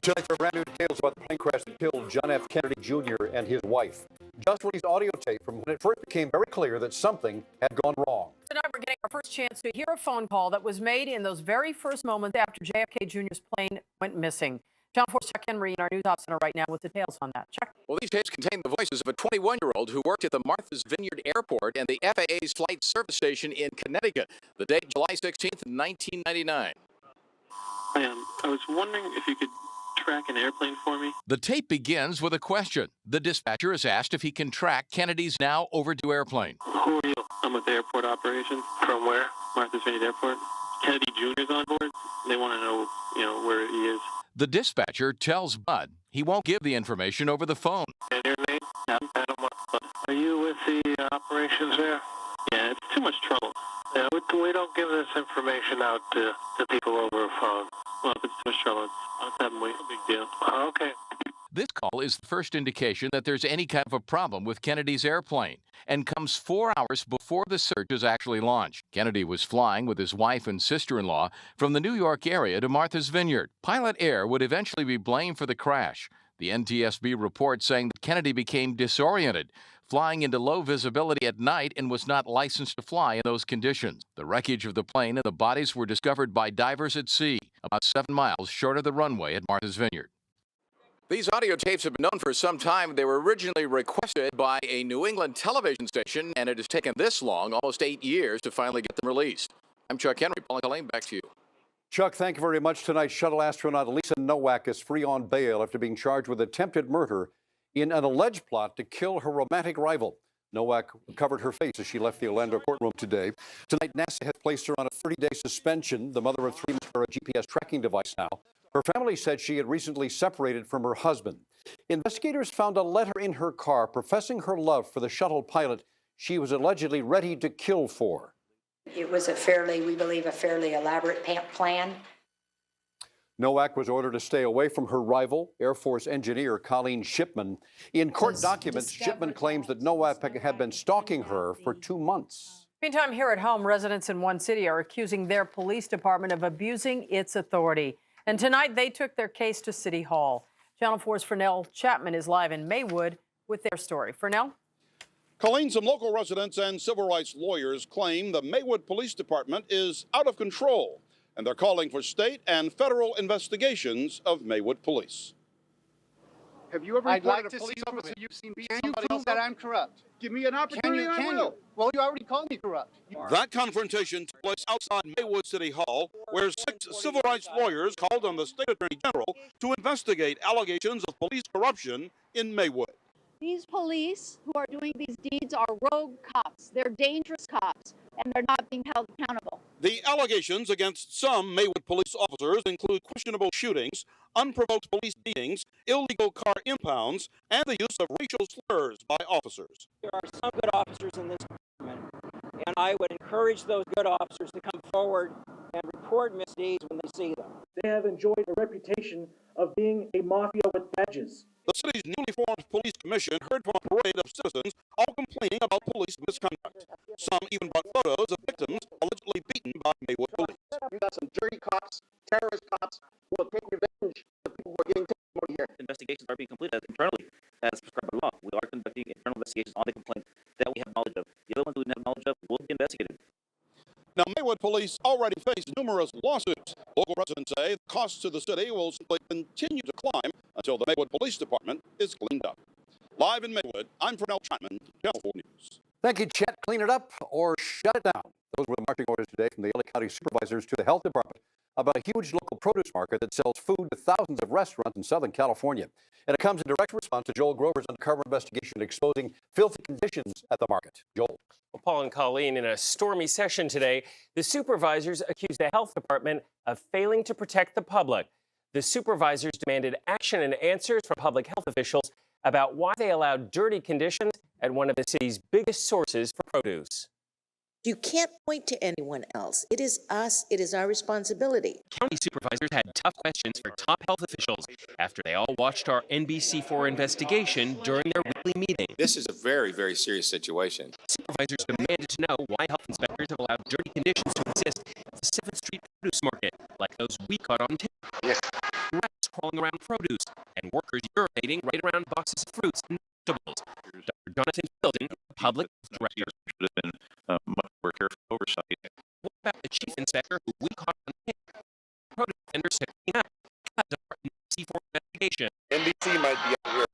Tonight, there are brand new details about the plane crash that killed John F. Kennedy Jr. and his wife. Just released audio tape from when it first became very clear that something had gone wrong. Tonight, we're getting our first chance to hear a phone call that was made in those very first moments after JFK Jr.'s plane went missing. Channel 4's Chuck Henry in our news ops center right now with details on that. Chuck. Well, these tapes contain the voices of a 21-year-old who worked at the Martha's Vineyard Airport and the FAA's flight service station in Connecticut. The date, July 16th, 1999. I was wondering if you could track an airplane for me. The tape begins with a question. The dispatcher is asked if he can track Kennedy's now overdue airplane. Who are you? I'm with airport operations. From where? Martha's Vineyard Airport. Kennedy Jr.'s on board. They want to know, where he is. The dispatcher tells Bud he won't give the information over the phone. And your name? Adam Bud. Are you with the operations there? Yeah, it's too much trouble. Yeah, we don't give this information out to people over a phone. Well, if it's too much trouble, it's not a big deal. Okay. This call is the first indication that there's any kind of a problem with Kennedy's airplane and comes 4 hours before the search is actually launched. Kennedy was flying with his wife and sister-in-law from the New York area to Martha's Vineyard. Pilot Air would eventually be blamed for the crash. The NTSB report saying that Kennedy became disoriented, flying into low visibility at night and was not licensed to fly in those conditions. The wreckage of the plane and the bodies were discovered by divers at sea, about 7 miles short of the runway at Martha's Vineyard. These audio tapes have been known for some time. They were originally requested by a New England television station, and it has taken this long, almost 8 years, to finally get them released. I'm Chuck Henry. Paul and Colleen, back to you. Chuck, thank you very much. Tonight, shuttle astronaut Lisa Nowak is free on bail after being charged with attempted murder in an alleged plot to kill her romantic rival. Nowak covered her face as she left the Orlando courtroom today. Tonight, NASA has placed her on a 30-day suspension. The mother of 3 must wear a GPS tracking device now. Her family said she had recently separated from her husband. Investigators found a letter in her car professing her love for the shuttle pilot she was allegedly ready to kill for. It was we believe, a fairly elaborate plan. Nowak was ordered to stay away from her rival, Air Force engineer Colleen Shipman. In court documents, Shipman claims that Nowak had been stalking her for 2 months. Meantime, here at home, residents in one city are accusing their police department of abusing its authority. And tonight, they took their case to City Hall. Channel 4's Fernell Chapman is live in Maywood with their story. Fernell? Colleen, some local residents and civil rights lawyers claim the Maywood Police Department is out of control, and they're calling for state and federal investigations of Maywood Police. Have you ever reported a police officer you've seen beat somebody else that I'm corrupt? Give me an opportunity and I will. Well, you already called me corrupt. That confrontation took place outside Maywood City Hall, where 6 civil rights lawyers called on the state attorney general to investigate allegations of police corruption in Maywood. These police who are doing these deeds are rogue cops. They're dangerous cops, and they're not being held accountable. The allegations against some Maywood police officers include questionable shootings, unprovoked police beatings, illegal car impounds, and the use of racial slurs by officers. There are some good officers in this department, and I would encourage those good officers to come forward and report misdeeds when they see them. They have enjoyed a reputation of being a mafia with badges. The city's newly formed police commission heard from a parade of citizens all complaining about police misconduct. Some even brought photos of victims allegedly beaten by Maywood police. You got some dirty cops, terrorist cops who will take revenge of people who are getting testimony here. Investigations are being completed internally as prescribed by law. We are conducting internal investigations on the complaint that we have knowledge of. The other ones we don't have knowledge of will be investigated. Now, Maywood police already face numerous lawsuits. Local residents say the costs to the city will simply continue to climb until the Maywood Police Department is cleaned up. Live in Maywood, I'm Fernell Chapman, Channel 4 News. Thank you, Chet. Clean it up or shut it down. Those were the marching orders today from the LA County supervisors to the health department about a huge local produce market that sells food to thousands of restaurants in Southern California. And it comes in direct response to Joel Grover's undercover investigation exposing filthy conditions at the market. Joel. Well, Paul and Colleen, in a stormy session today, the supervisors accused the health department of failing to protect the public. The supervisors demanded action and answers from public health officials about why they allowed dirty conditions at one of the city's biggest sources for produce. You can't point to anyone else. It is us. It is our responsibility. County supervisors had tough questions for top health officials after they all watched our NBC4 investigation during their weekly meeting. This is a very, very serious situation. Supervisors demanded to know why health inspectors have allowed dirty conditions to exist at the 7th Street produce market, like those we caught on tape. Yes. Rats crawled crawling around produce, and workers urinating right around boxes of fruits and vegetables. Dr. Jonathan Fielden, public health director. Should have been much more careful oversight. What about the chief inspector who we caught on the produce vendors to clean up? NBC for investigation. NBC might be out here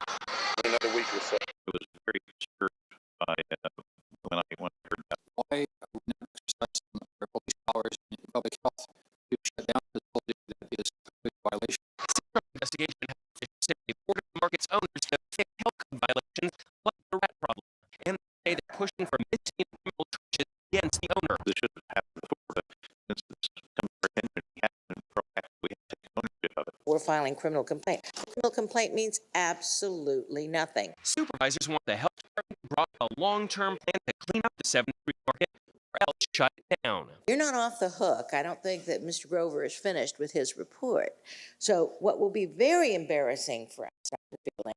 in another week or so. It was very disturbed by when I heard that. Why we not exercise our police powers in public health to shut down a facility that is a violation? Investigation say the Board of Market's owners to fix health code violations like the rat problem, and say they're pushing for misdemeanor criminal charges against the owner. This should have happened before, but since this come to our attention, we have been proactive. We have taken ownership of it. We're filing criminal complaint. Criminal complaint means absolutely nothing. Supervisors want the health department to draw a long-term plan to clean up the 7th Street Market or else shut it down. You're not off the hook. I don't think that Mr. Grover is finished with his report. So what will be very embarrassing for us, Dr. Fielding,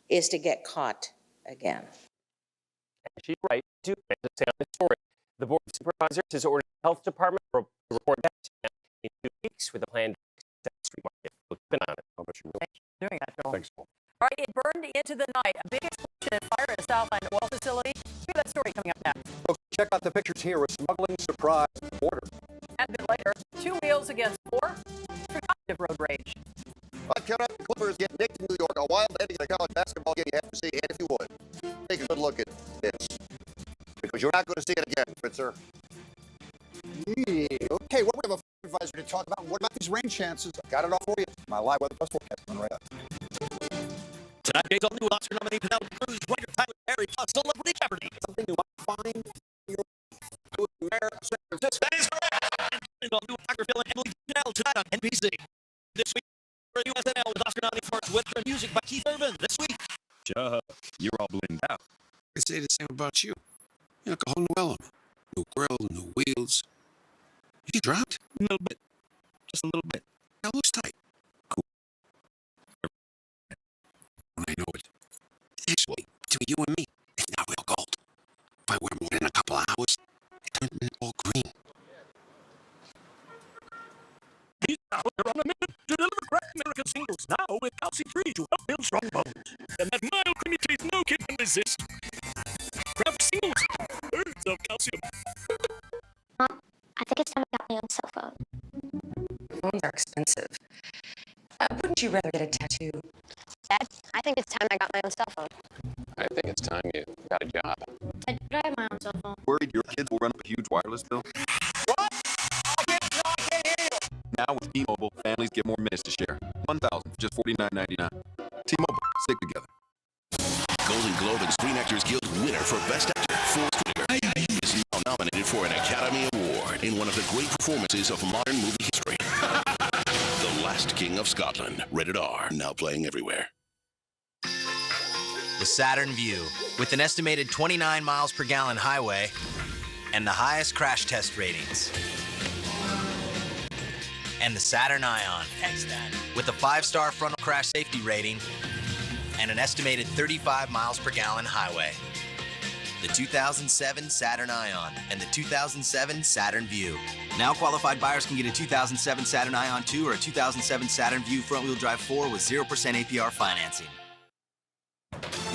is to get caught again. And she's right, to say on this story. The Board of Supervisors has ordered the Health Department to report back to them in 2 weeks with a plan to fix the 7th Street Market. We'll keep an eye on it. How about you, Will? Thanks for doing that, Joel. Thanks, Will. All right, it burned into the night. A big explosion and fire at a Southland oil facility. Hear that story coming up next. Folks, check out the pictures here. A smuggling surprise at the border. And a bit later, 2 wheels against 4 for cognitive road rage. Right, count out the Clippers get nicked in New York. A wild ending in a college basketball game you have to see. And if you would, take a good look at this. Because you're not going to see it again, Fritzer. Okay, what we have a advisor to talk about. What about these rain chances? Got it all for you. My live weather plus forecast coming right up. Tonight, Jay's all new Oscar nominee Penelope Cruz, writer Tyler Perry, plus Celebrity Jeopardy. Something new I find in your That is correct. And all new Dr. Phil and Emily Janelle tonight on NBC. This week, for USNL with Oscar nominee for its weather and music by Keith Urban. This week. You're all blinged out. I say the same about you. You look a whole new element. New grill, new wheels. You dropped? A little bit. Just a little bit. That looks tight. Cool. I know it. Actually, between you and me, it's not real gold. If I wear more than a couple of hours, it turns all green. These hours are on a mission to deliver craft American singles now with calcium-free to help build strong bones. And that mild creamy taste no kid can resist. Craft singles, birds of calcium. I think it's time I got my own cell phone. Phones are expensive. Wouldn't you rather get a tattoo? Dad, I think it's time I got my own cell phone. I think it's time you got a job. Dad, could I have my own cell phone? Worried your kids will run up a huge wireless bill? What? I can't hear you. Now with T-Mobile, families get more minutes to share. 1,000 for just $49.99. T-Mobile, stick together. Golden Globe and Screen Actors Guild winner for Best Actor, Forrest Whitaker, is now nominated for an Academy Award in one of the great performances of modern movie history. The Last King of Scotland, rated R, now playing everywhere. The Saturn Vue, with an estimated 29 miles per gallon highway and the highest crash test ratings. And the Saturn Ion, with a 5-star frontal crash safety rating and an estimated 35 miles per gallon highway. The 2007 Saturn Ion and the 2007 Saturn Vue. Now qualified buyers can get a 2007 Saturn Ion 2 or a 2007 Saturn Vue front-wheel drive 4 with 0% APR financing.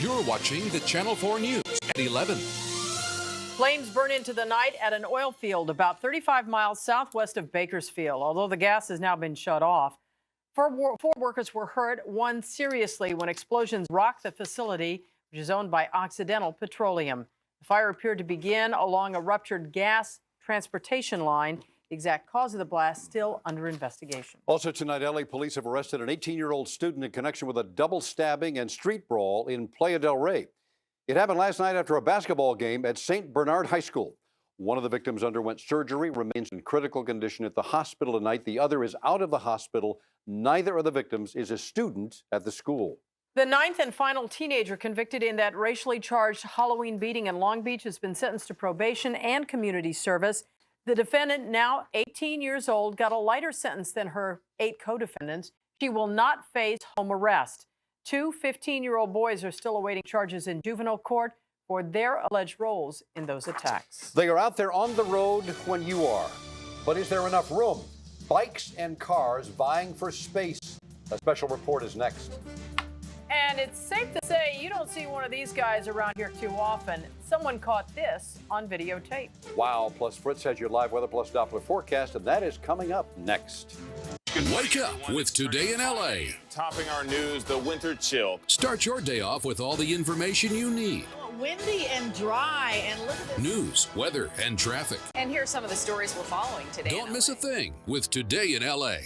You're watching the Channel 4 News at 11. Flames burn into the night at an oil field about 35 miles southwest of Bakersfield. Although the gas has now been shut off, four workers were hurt, one seriously, when explosions rocked the facility, which is owned by Occidental Petroleum. The fire appeared to begin along a ruptured gas transportation line. The exact cause of the blast still under investigation. Also tonight, LA police have arrested an 18-year-old student in connection with a double stabbing and street brawl in Playa del Rey. It happened last night after a basketball game at St. Bernard High School. One of the victims underwent surgery, remains in critical condition at the hospital tonight. The other is out of the hospital. Neither of the victims is a student at the school. The 9th and final teenager convicted in that racially charged Halloween beating in Long Beach has been sentenced to probation and community service. The defendant, now 18 years old, got a lighter sentence than her 8 co-defendants. She will not face home arrest. 2 15-year-old boys are still awaiting charges in juvenile court for their alleged roles in those attacks. They are out there on the road when you are. But is there enough room? Bikes and cars vying for space. A special report is next. And it's safe to say you don't see one of these guys around here too often. Someone caught this on videotape. Wow, plus Fritz has your live weather plus Doppler forecast, and that is coming up next. Wake up with Today in LA. Topping our news, the winter chill. Start your day off with all the information you need. Windy and dry, and look at this. News, weather, and traffic. And here are some of the stories we're following today. Don't miss a thing with Today in LA.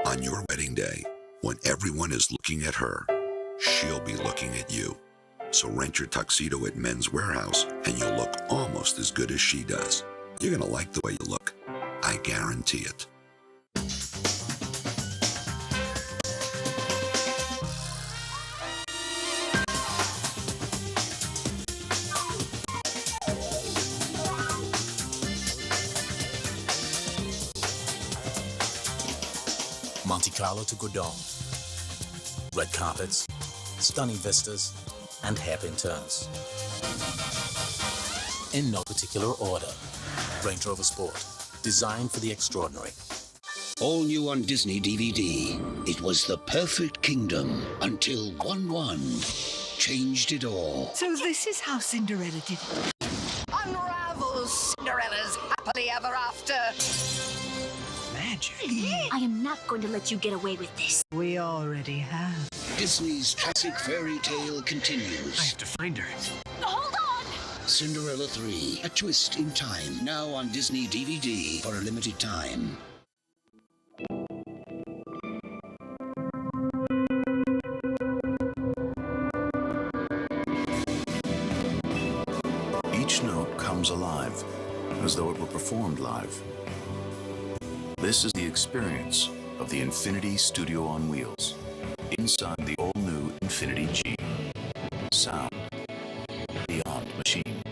On your wedding day, when everyone is looking at her, she'll be looking at you. So rent your tuxedo at Men's Warehouse and you'll look almost as good as she does. You're gonna like the way you look. I guarantee it. Monte Carlo to Godome. Red carpets, stunning vistas, and hairpin turns. In no particular order, Range Rover Sport, designed for the extraordinary. All new on Disney DVD. It was the perfect kingdom until 1-1 changed it all. So this is how Cinderella did it. Unravel Cinderella's happily ever after. Magic. I am not going to let you get away with this. We already have. Disney's classic fairy tale continues. I have to find her. Hold on! Cinderella 3, A Twist in Time. Now on Disney DVD for a limited time. Each note comes alive, as though it were performed live. This is the experience of the Infinity Studio on Wheels, inside the all-new Infinity G. Sound beyond machine.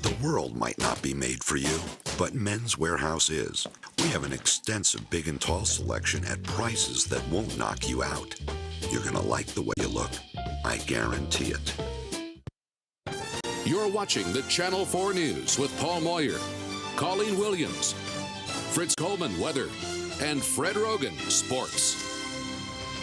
The world might not be made for you, but Men's Warehouse is. We have an extensive big and tall selection at prices that won't knock you out. You're gonna like the way you look. I guarantee it. You're watching the Channel 4 News with Paul Moyer, Colleen Williams, Fritz Coleman, weather, and Fred Rogan, sports.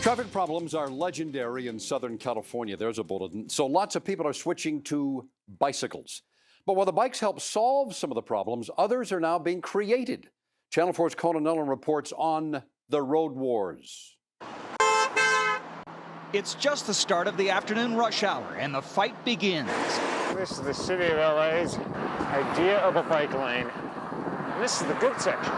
Traffic problems are legendary in Southern California. There's a bulletin. So lots of people are switching to bicycles. But while the bikes help solve some of the problems, others are now being created. Channel 4's Conan Ellen reports on the road wars. It's just the start of the afternoon rush hour, and the fight begins. This is the city of LA's idea of a bike lane. And this is the good section.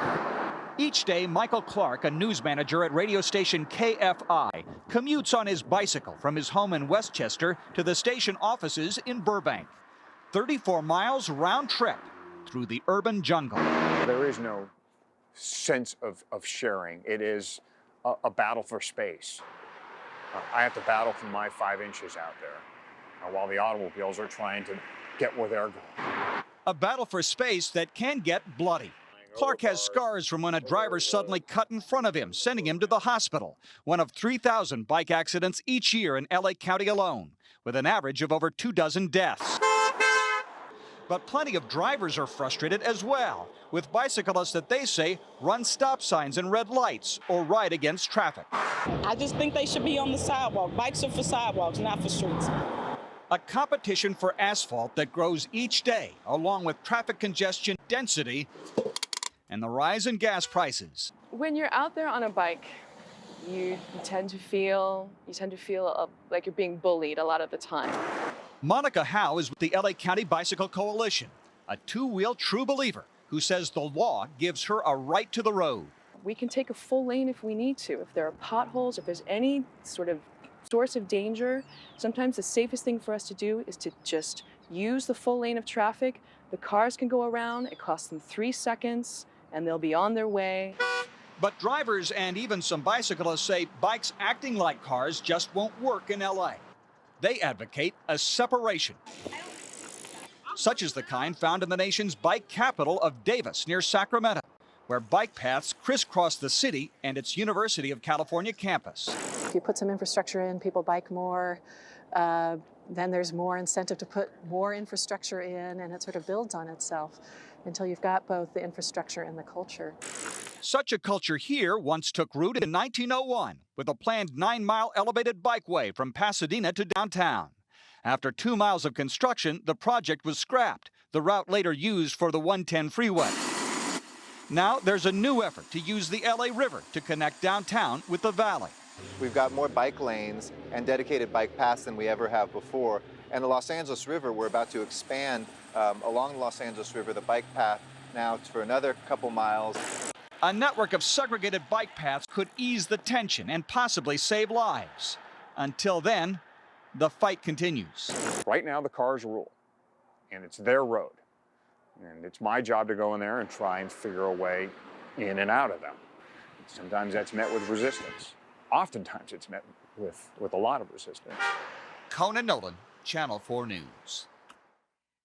Each day, Michael Clark, a news manager at radio station KFI, commutes on his bicycle from his home in Westchester to the station offices in Burbank. 34 miles round trip through the urban jungle. There is no sense of sharing. It is a battle for space. I have to battle for my 5 inches out there, while the automobiles are trying to get where they're going. A battle for space that can get bloody. Clark has scars from when a driver suddenly cut in front of him, sending him to the hospital. One of 3,000 bike accidents each year in LA County alone, with an average of over 24 deaths. But plenty of drivers are frustrated as well, with bicyclists that they say run stop signs and red lights or ride against traffic. I just think they should be on the sidewalk. Bikes are for sidewalks, not for streets. A competition for asphalt that grows each day, along with traffic congestion, density, and the rise in gas prices. When you're out there on a bike, you tend to feel like you're being bullied a lot of the time. Monica Howe is with the LA County Bicycle Coalition, a two-wheel true believer who says the law gives her a right to the road. We can take a full lane if we need to. If there are potholes, if there's any sort of source of danger, sometimes the safest thing for us to do is to just use the full lane of traffic. The cars can go around, it costs them 3 seconds, and they'll be on their way. But drivers and even some bicyclists say bikes acting like cars just won't work in LA. They advocate a separation. such as the kind found in the nation's bike capital of Davis, near Sacramento, where bike paths crisscross the city and its University of California campus. If you put some infrastructure in, people bike more, then there's more incentive to put more infrastructure in, and it sort of builds on itself until you've got both the infrastructure and the culture. Such a culture here once took root in 1901 with a planned 9-mile elevated bikeway from Pasadena to downtown. After 2 miles of construction, the project was scrapped, the route later used for the 110 freeway. Now there's a new effort to use the LA River to connect downtown with the valley. We've got more bike lanes and dedicated bike paths than we ever have before. And the Los Angeles River, we're about to expand along the Los Angeles River, the bike path now for another couple miles. A network of segregated bike paths could ease the tension and possibly save lives. Until then, the fight continues. Right now, the cars rule, and it's their road. And it's my job to go in there and try and figure a way in and out of them. Sometimes that's met with resistance. Oftentimes it's met with a lot of resistance. Conan Nolan, Channel 4 News.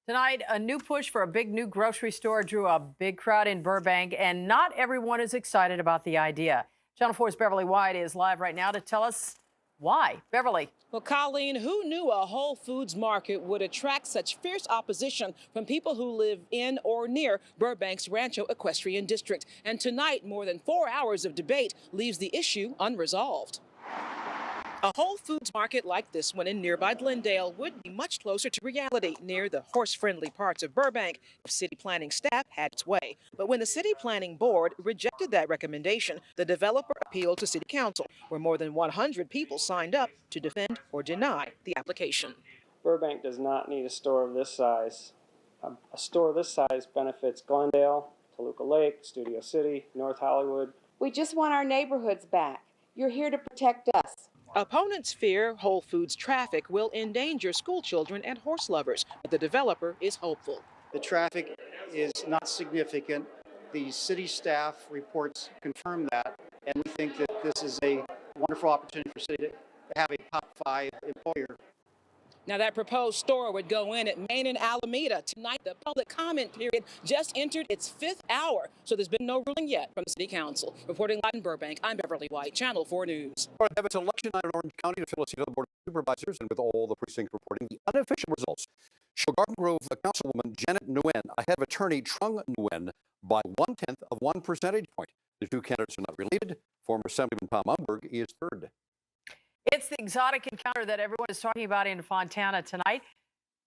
Tonight, a new push for a big new grocery store drew a big crowd in Burbank, and not everyone is excited about the idea. Channel 4's Beverly White is live right now to tell us why. Beverly. Well, Colleen, who knew a Whole Foods market would attract such fierce opposition from people who live in or near Burbank's Rancho Equestrian District? And tonight, more than 4 hours of debate leaves the issue unresolved. A Whole Foods market like this one in nearby Glendale would be much closer to reality near the horse-friendly parts of Burbank if city planning staff had its way. But when the city planning board rejected that recommendation, the developer appealed to city council, where more than 100 people signed up to defend or deny the application. Burbank does not need a store of this size. A store of this size benefits Glendale, Toluca Lake, Studio City, North Hollywood. We just want our neighborhoods back. You're here to protect us. Opponents fear Whole Foods traffic will endanger school children and horse lovers, but the developer is hopeful. The traffic is not significant. The city staff reports confirm that, and we think that this is a wonderful opportunity for city to have a top 5 employer. Now, that proposed store would go in at Main and Alameda. Tonight, the public comment period just entered its 5th hour, so there's been no ruling yet from the City Council. Reporting live in Burbank, I'm Beverly White, Channel 4 News. It's election night in Orange County to fill a seat on the Board of Supervisors, and with all the precincts reporting the unofficial results, show Garden Grove Councilwoman Janet Nguyen ahead of attorney Trung Nguyen by 1/10 of 1 percentage point. The two candidates are not related. Former Assemblyman Tom Umberg is third. It's the exotic encounter that everyone is talking about in Fontana tonight.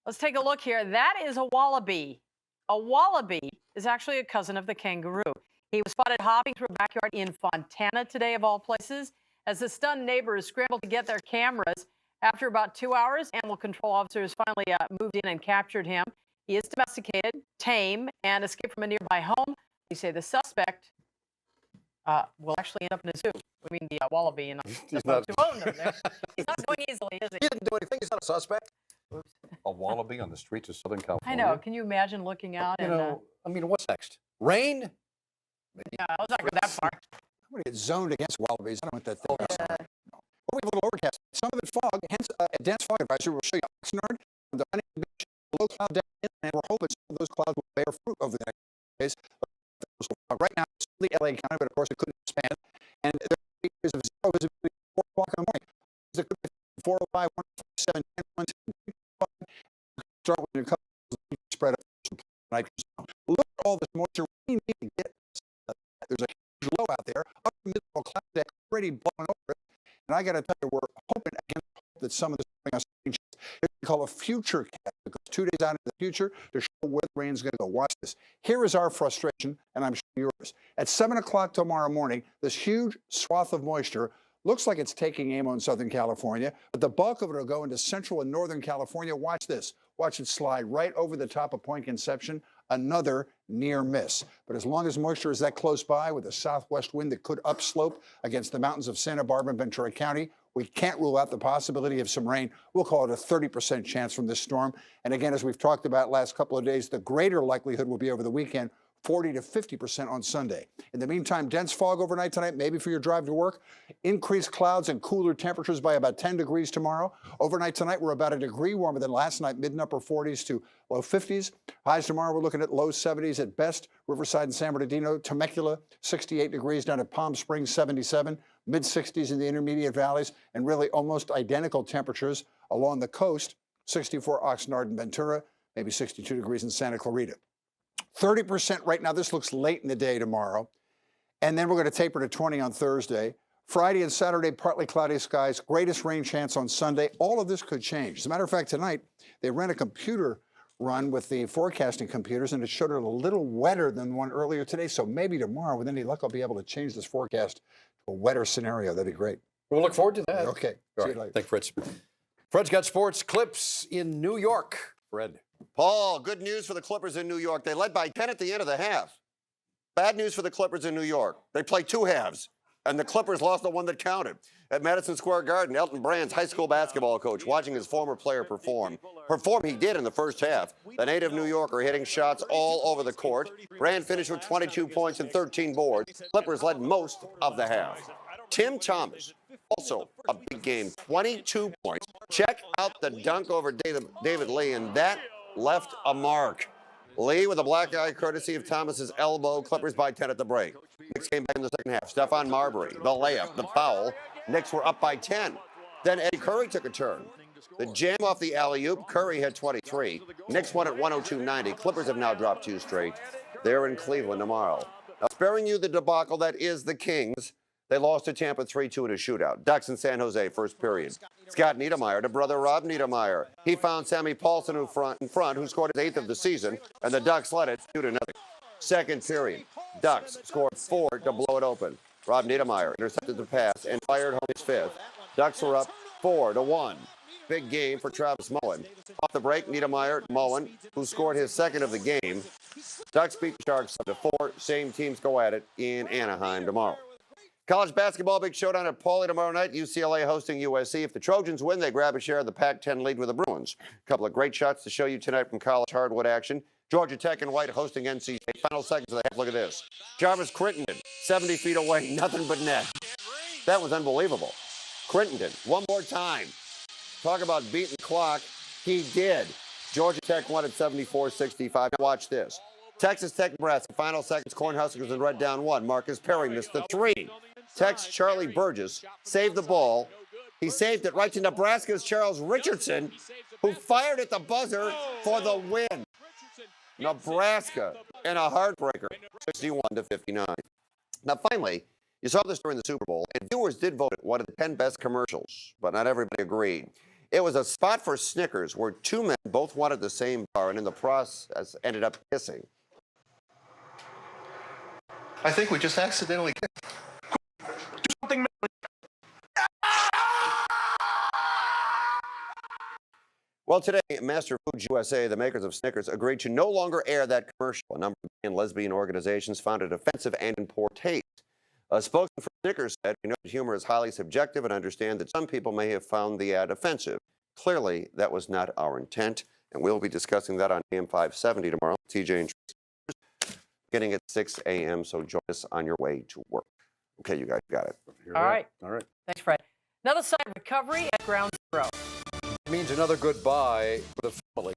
Let's take a look here. That is a wallaby. A wallaby is actually a cousin of the kangaroo. He was spotted hopping through a backyard in Fontana today, of all places, as the stunned neighbors scrambled to get their cameras. After about 2 hours, animal control officers finally moved in and captured him. He is domesticated, tame, and escaped from a nearby home. They say the suspect will actually end up in a zoo. I mean, the wallaby and the folks who own them. He's not going easily, is he? He didn't do anything. He's not a suspect. Oops. A wallaby on the streets of Southern California. I know. Can you imagine looking out? You know, I mean, what's next? Rain? Yeah, I was not going that far. I'm going to get zoned against wallabies. I don't want that thing. No. Well, we have a little overcast. Some of it fog, hence a dense fog advisory. We'll show you Oxnard, the Huntington Beach, low cloud down, and we're hoping some of those clouds will bear fruit over the next days. Right now, it's only LA County, but of course it could expand. And there is zero visibility at 4 o'clock in the morning. There could be 405, 157, 10, 1, start with a couple of spread up some nitrogen. Look at all this moisture. We need to get there's a huge low out there, up the middle of cloud deck, already blowing over it. And I got to tell you, we're hoping against hope that some of this bring us change. It's called a future cast, because 2 days out in the future to show where the rain's going to go. Watch this. Here is our frustration, and I'm sure yours. At 7 o'clock tomorrow morning, this huge swath of moisture looks like it's taking aim on Southern California, but the bulk of it will go into Central and Northern California. Watch this. Watch it slide right over the top of Point Conception. Another near miss. But as long as moisture is that close by with a southwest wind that could upslope against the mountains of Santa Barbara and Ventura County, we can't rule out the possibility of some rain. We'll call it a 30% chance from this storm. And again, as we've talked about last couple of days, the greater likelihood will be over the weekend 40 to 50% on Sunday. In the meantime, dense fog overnight tonight, maybe for your drive to work. Increased clouds and cooler temperatures by about 10 degrees tomorrow. Overnight tonight, we're about a degree warmer than last night, mid and upper 40s to low 50s. Highs tomorrow, we're looking at low 70s at best. Riverside and San Bernardino, Temecula, 68 degrees, down at Palm Springs, 77. Mid 60s in the intermediate valleys, and really almost identical temperatures along the coast, 64 Oxnard and Ventura, maybe 62 degrees in Santa Clarita. 30% right now. This looks late in the day tomorrow. And then we're going to taper to 20 on Thursday. Friday and Saturday, partly cloudy skies. Greatest rain chance on Sunday. All of this could change. As a matter of fact, tonight, they ran a computer run with the forecasting computers, and it showed it a little wetter than one earlier today. So maybe tomorrow, with any luck, I'll be able to change this forecast to a wetter scenario. That'd be great. We'll look forward to that. Okay. All See right. you later. Thanks, Fritz. Fred's got sports clips in New York. Fred. Paul, good news for the Clippers in New York. They led by 10 at the end of the half. Bad news for the Clippers in New York. They played two halves, and the Clippers lost the one that counted. At Madison Square Garden, Elton Brand's high school basketball coach watching his former player perform. Perform he did in the first half. The native New Yorker hitting shots all over the court. Brand finished with 22 points and 13 boards. Clippers led most of the half. Tim Thomas, also a big game, 22 points. Check out the dunk over David Lee, and that left a mark. Lee with a black eye courtesy of Thomas's elbow. Clippers by 10 at the break. Knicks came back in the second half. Stephon Marbury, the layup, the foul. Knicks were up by 10. Then Eddie Curry took a turn. The jam off the alley-oop. Curry had 23. Knicks won at 102.90. Clippers have now dropped 2 straight. They're in Cleveland tomorrow. Now, sparing you the debacle that is the Kings, they lost to Tampa 3-2 in a shootout. Ducks in San Jose, first period. Scott Niedermeyer to brother Rob Niedermeyer. He found Sammy Paulson in front, who scored his 8th of the season, and the Ducks led it 2-0. Second period, Ducks scored 4 to blow it open. Rob Niedermeyer intercepted the pass and fired home his 5th. Ducks were up 4-1. Big game for Travis Moen. Off the break, Niedermeyer, Moen, who scored his 2nd of the game. Ducks beat the Sharks 7-4. Same teams go at it in Anaheim tomorrow. College basketball, big showdown at Pauley tomorrow night. UCLA hosting USC. If the Trojans win, they grab a share of the Pac-10 lead with the Bruins. A couple of great shots to show you tonight from college hardwood action. Georgia Tech and White hosting NC State. Final seconds of the half. Look at this. Jarvis Crittenden, 70 feet away, nothing but net. That was unbelievable. Crittenden, one more time. Talk about beating the clock. He did. Georgia Tech won at 74-65. Now watch this. Texas Tech, Nebraska. Final seconds. Cornhuskers in red down 1. Marcus Perry missed the 3. Tech's Charlie Burgess saved the ball. He saved it right to Nebraska's Charles Richardson, who fired at the buzzer for the win. Nebraska in a heartbreaker, 61-59. Now, finally, you saw this during the Super Bowl, and viewers did vote it one of the 10 best commercials, but not everybody agreed. It was a spot for Snickers where 2 men both wanted the same bar, and in the process ended up kissing. I think we just accidentally kissed. Well, today, Master Foods USA, the makers of Snickers, agreed to no longer air that commercial. A number of gay and lesbian organizations found it offensive and in poor taste. A spokesman for Snickers said, "We know that humor is highly subjective and understand that some people may have found the ad offensive. Clearly, that was not our intent." And we'll be discussing that on AM 570 tomorrow. TJ and Tracy, beginning at 6 a.m., so join us on your way to work. Okay, you guys got it. All right. All right. Thanks, Fred. Another sign of recovery at Ground Zero. It means another goodbye for the family.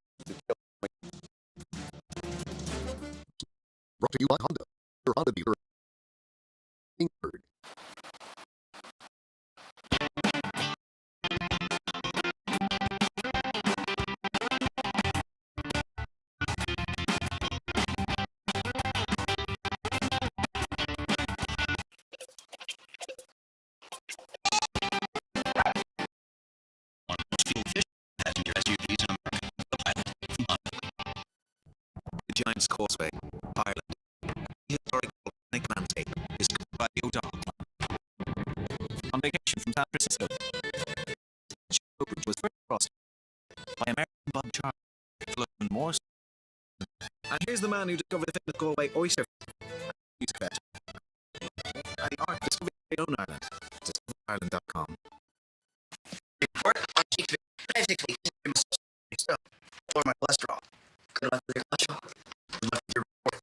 Brought to you by Honda. Your Honda dealer. Ingrid. The Giant's Causeway, Ireland. The historical Nick landscape is covered by the O'Donnell Club. On vacation from San Francisco, the bridge was first crossed by American Bob Charles, Flown Morse. And here's the man who discovered the famous Galway oyster music fest. And the art discovered in own Ireland. DiscoverIreland.com. Report on G3. Basically, or my cholesterol. Good luck with your cholesterol. Good luck with your report.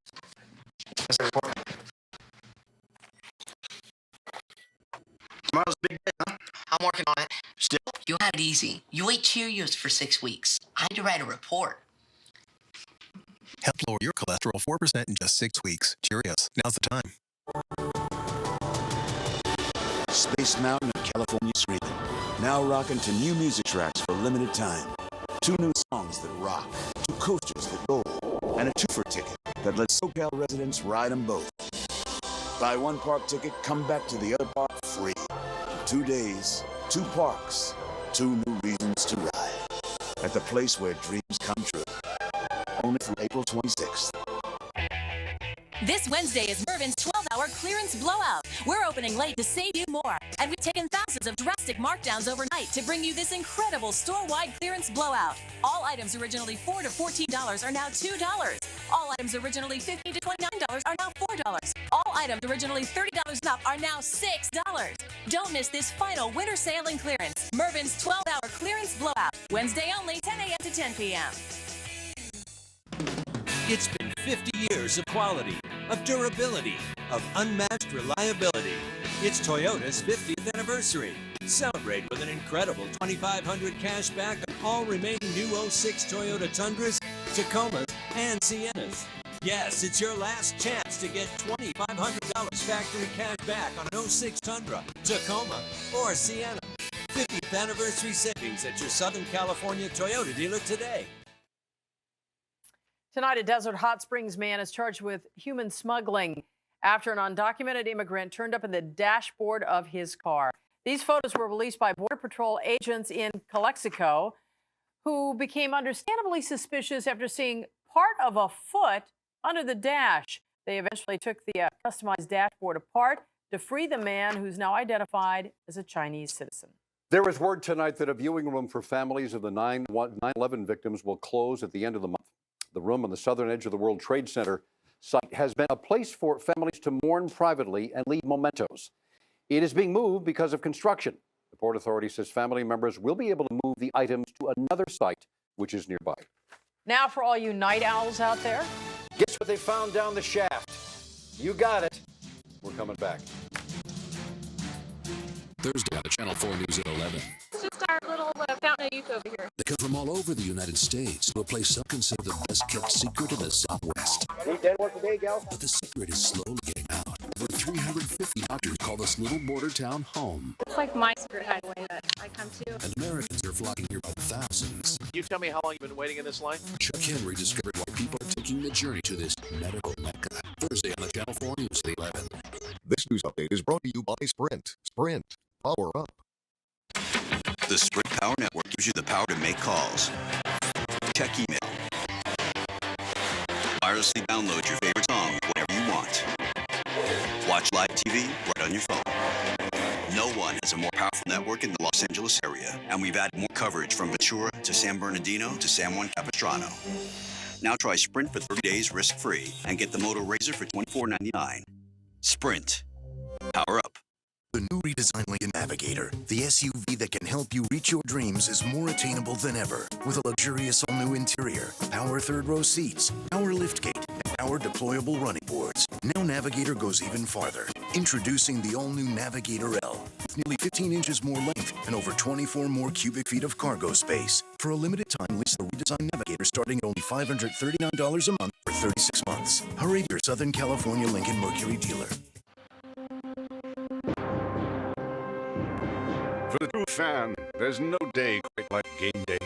easy. You ate Cheerios for 6 weeks. I had to write a report. Help lower your cholesterol 4% in just 6 weeks. Cheerios. Now's the time. Space Mountain of California Screaming. Now rocking to new music tracks for a limited time. 2 new songs that rock, 2 coasters that roll, and a 2-for ticket that lets SoCal residents ride them both. Buy 1 park ticket, come back to the other park free. 2 days, 2 parks, 2 new reasons to ride. At the place where dreams come true. Only through April 26th. This Wednesday is Mervyn's 12-hour clearance blowout. We're opening late to save you more. And we've taken thousands of drastic markdowns overnight to bring you this incredible store-wide clearance blowout. All items originally $4 to $14 are now $2. All items originally $15 to $29 are now $4. All items originally $30 and up are now $6. Don't miss this final winter sale and clearance. Mervyn's 12-hour clearance blowout. Wednesday only, 10 a.m. to 10 p.m. It's been 50 years of quality, of durability, of unmatched reliability. It's Toyota's 50th anniversary. Celebrate with an incredible $2,500 cash back on all remaining new 06 Toyota Tundras, Tacomas, and Siennas. Yes, it's your last chance to get $2,500 factory cash back on an 06 Tundra, Tacoma, or Sienna. 50th anniversary savings at your Southern California Toyota dealer today. Tonight, a Desert Hot Springs man is charged with human smuggling after an undocumented immigrant turned up in the dashboard of his car. These photos were released by Border Patrol agents in Calexico, who became understandably suspicious after seeing part of a foot under the dash. They eventually took the customized dashboard apart to free the man, who's now identified as a Chinese citizen. There is word tonight that a viewing room for families of the 9/11 victims will close at the end of the month. The room on the southern edge of the World Trade Center site has been a place for families to mourn privately and leave mementos. It is being moved because of construction. The Port Authority says family members will be able to move the items to another site, which is nearby. Now, for all you night owls out there, guess what they found down the shaft? You got it. We're coming back. Thursday on the Channel 4 News at 11. It's just our little fountain of youth over here. They come from all over the United States to a place some consider the best-kept secret in the Southwest. Need that work today, gal? But the secret is slowly getting out. Over 350 doctors call this little border town home. It's like my secret hideaway that I come to. And Americans are flocking here by the thousands. You tell me how long you've been waiting in this line? Chuck Henry discovered why people are taking the journey to this medical mecca. Thursday on the Channel 4 News at 11. This news update is brought to you by Sprint. Sprint. Power up. The Sprint Power Network gives you the power to make calls, check email, wirelessly download your favorite song whenever you want, watch live TV right on your phone. No one has a more powerful network in the Los Angeles area, and we've added more coverage from Ventura to San Bernardino to San Juan Capistrano. Now try Sprint for 30 days risk-free and get the Moto Razor for $24.99. Sprint. Power up. The new redesigned Lincoln Navigator, the SUV that can help you reach your dreams, is more attainable than ever. With a luxurious all-new interior, power third-row seats, power liftgate, and power deployable running boards. Now Navigator goes even farther. Introducing the all-new Navigator L, with nearly 15 inches more length and over 24 more cubic feet of cargo space. For a limited time, lease the redesigned Navigator starting at only $539 a month for 36 months. Hurry to your Southern California Lincoln Mercury dealer. For the true fan, there's no day quite like game day.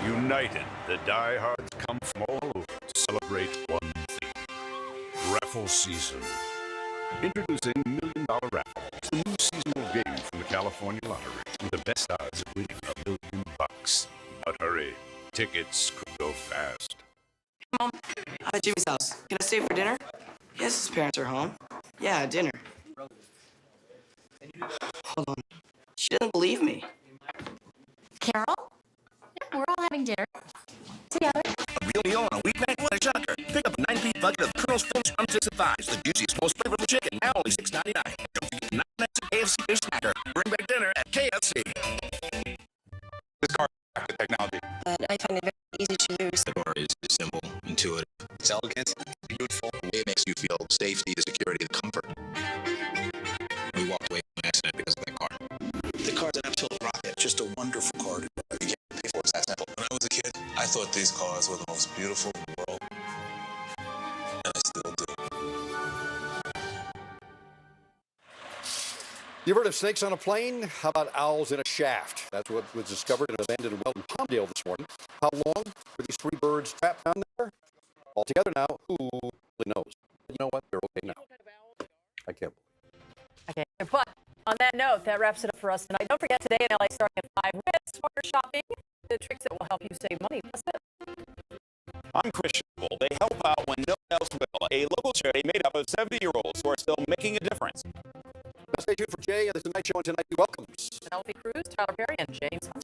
United, the diehards come from all over to celebrate one thing: raffle season. Introducing $1 Million Raffle. It's the new seasonal game from the California Lottery with the best odds of winning $1 million. But hurry, tickets could go fast. Mom, I'm at Jimmy's house. Can I stay for dinner? Yes, his parents are home. Yeah, dinner. Hold on. She doesn't believe me. Carol? Yeah, we're all having dinner. Together. A real deal on a weeknight? What a shocker. Pick up a 9-piece bucket of Colonel's French drumsticks and thighs, the juiciest, most flavorful chicken, now only $6.99. Don't forget 9 nights of KFC fish snacker. Bring back dinner at KFC. This car is the technology. I find it very easy to use. The car is simple, intuitive. It's elegant, beautiful. It makes you feel safety, the security, the comfort. We walked away from an accident because of that car. The car's an absolute I thought these cars were the most beautiful in the world, and I still do. You've heard of snakes on a plane? How about owls in a shaft? That's what was discovered in an abandoned well in Palmdale this morning. How long were these three birds trapped down there? All together now, who really knows? But you know what? They're okay now. I can't believe it. Okay, but on that note, that wraps it up for us tonight. Don't forget, today in LA starting at 5 with Smarter Shopping, the tricks that will help you save money. That's it. I'm Christian. They help out when no one else will. A local charity made up of 70-year-olds who are still making a difference. Now stay tuned for Jay and the Tonight Show on Tonight. Welcomes Penelope Cruz, Tyler Perry, and James Hunt.